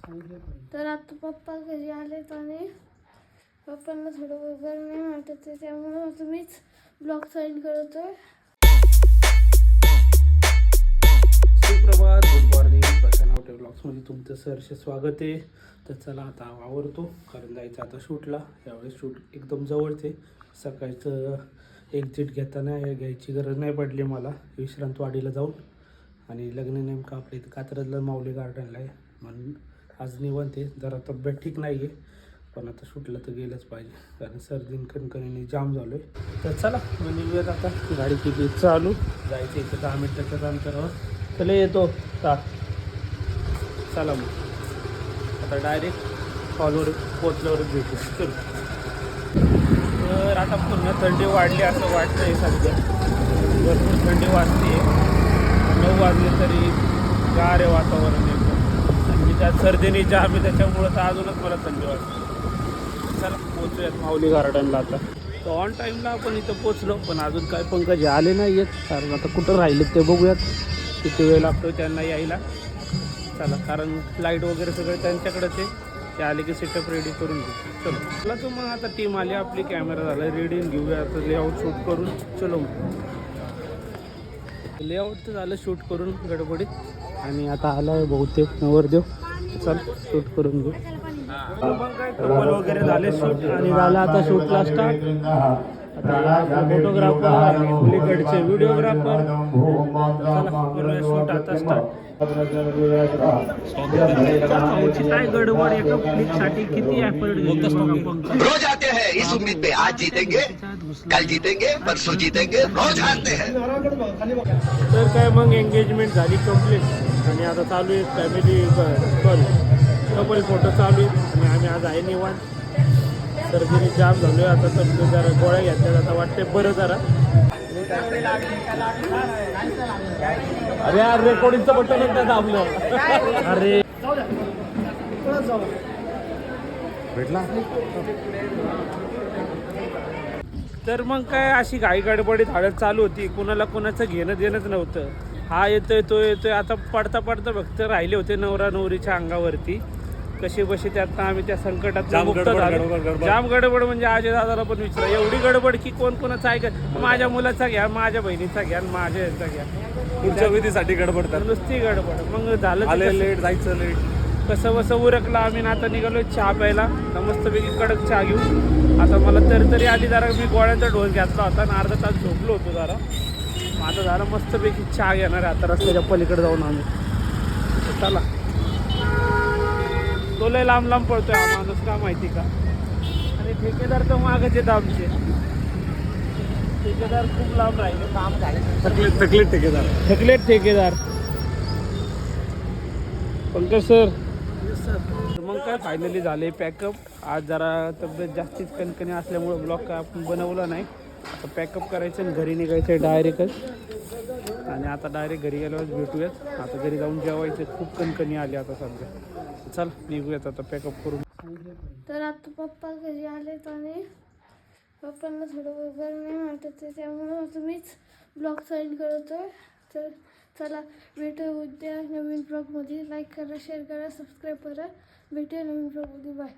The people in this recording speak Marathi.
तर आता पप्पा घरी आलेत आणि पप्पांना थोडं बरं नाही वाटत आहे, त्यामुळे तुम्हीच ब्लॉग साईन करतोय. सुप्रभात, गुड मॉर्निंग. प्रशांत हॉटेल ब्लॉग्समध्ये तुमचं सहर्ष स्वागत आहे. तर चला आता आवरतो, कारण जायचं आता शूटला. यावेळेस शूट एकदम जवळचे. सकाळचं एक्झिट घेताना घ्यायची गरज नाही पडली मला, विश्रांतवाडीला जाऊन. आणि लग्न नेमकं आपल्या इथं कात्रजला माऊली गार्डनला आहे, म्हणून आज निवांत आहे. जरा तब्येत ठीक नाही आहे, पण आता शूटला तर गेलंच पाहिजे, कारण सर्दीन कणकणीने जाम झालो आहे. तर चला मग निघूयात आता. गाडी किती चालू, जायचं इथं 10 मिनिटाच्याच अंतरावर. चला येतो का, चला मग आता डायरेक्ट हॉलवर पोचल्यावरच भेटू. चल. तर आता पुन्हा थंडी वाढली असं वाटतं आहे सध्या. भरपूर थंडी वाजते. 9 वाजले तरी गार आहे वातावरण एकदम. आणि त्यात सर्दीने जाम आहे, त्याच्यामुळं तर अजूनच मला थंडी वाटते. चला पोचूयात माऊली गार्डनला आता. तर ऑन टाईमला आपण इथं पोचलो, पण अजून काय पंकज आले नाही आहेत. कारण आता कुठं राहिले ते बघूयात, किती वेळ लागतो त्यांना यायला. चला, कारण लाईट वगैरे सगळं त्यांच्याकडेच आहे. ते आले की सेटअप रेडी करून घेऊ. चलो चला, तर मग आता टीम आली आपली, कॅमेरा झाला रेडी, घेऊया आता लेआउट शूट करून. चलो मग लेआउट तर झालं शूट करून गडबडीत, आणि आता आला आहे बहुतेक नवरदेव. चल शूट करून घेऊ. मग काय कपल वगैरे झाले शूट, आणि झालं आता शूटला स्टार्ट. आता फोटोग्राफर, पलीकडचे व्हिडिओग्राफर. चला करूया शूट आता स्टार्ट. काय गडबड एका क्लिकसाठी किती एफर्ट रोज आते हैं इस उम्मीद पे आज जीतेंगे कल जीतेंगे परसों जीतेंगे रोज हारते हैं. तर काय मग एंगेजमेंट झाली कंप्लीट, आणि आता चालू आहे फॅमिली कपल फोटो चालू आहेत. आणि आम्ही आज आहे निवांत. सर्दीने जाम झालो आहे आता, तर जरा गोळ्या घेतल्या आता वाटते बरं जरा. अरे यार, रेकॉर्डिंगचं बटन एकदा दाबलं. अरे भेटला. तर मग काय अशी घाई गडबडीत हळद चालू होती, कुणाला कुणाचं घेणं देणंच नव्हतं. हा येतोय तो येतोय. आता पडता पडता फक्त राहिले होते नवरा नवरीच्या अंगावरती. कशी बशी त्यातनं आम्ही त्या संकटात मुक्त झालो. जाम गडबड म्हणजे अजय दादाला पण विचारा, एवढी गडबड की कोण कोणाचं ऐकत. माझ्या मुलाचा घ्या, माझ्या बहिणीचा घ्या, माझ्या याचा घ्या. पुढच्या विधीसाठी गडबड नुसती गडबड. मग झालं लेट, जायचं लेट. कसं बसं उरकलं. आम्ही आता निघालो चहा प्यायला. मस्तपैकी कडक चहा घेऊ. आता मला तरी आधी जरा मी गोळ्यांचा डोस घेतला होता आणि अर्धा तास झोपलो होतो जरा. आता झालं मस्तपैकी चहा घेणार आहे आता रस्त्याच्या पलीकडे जाऊन आम्ही. चला, तो लय लांब लांब पडतोय हा माणूस, का माहिती का. आणि ठेकेदार तर मागच येत आमचे. ठेकेदार खूप लांब राहिले, काम झाले. थकलेत ठेकेदार. पंकज सर. मग काय फायनली झाले पॅकअप. आज जरा तब्येत जास्तीच कणकणी असल्यामुळं ब्लॉग काय आपण बनवला नाही. आता पॅकअप करायचं आणि घरी निघायचं आहे डायरेक्टच. आणि आता डायरेक्ट घरी गेल्यावर भेटूयात. आता घरी जाऊन जेवायचं, खूप कणकणी आली आता सध्या. चल निघूयात आता पॅकअप करून. तर आता पप्पा घरी आलेत आणि पप्पांना थोडं बरं नाही वाटत आहे, त्यामुळे तुम्हीच ब्लॉग साईन करतोय. तर चला भेटूया उद्या नवीन ब्लॉगमध्ये. लाईक करा, शेअर करा, सबस्क्राईब करा. भेटूया नवीन ब्लॉगमध्ये. बाय.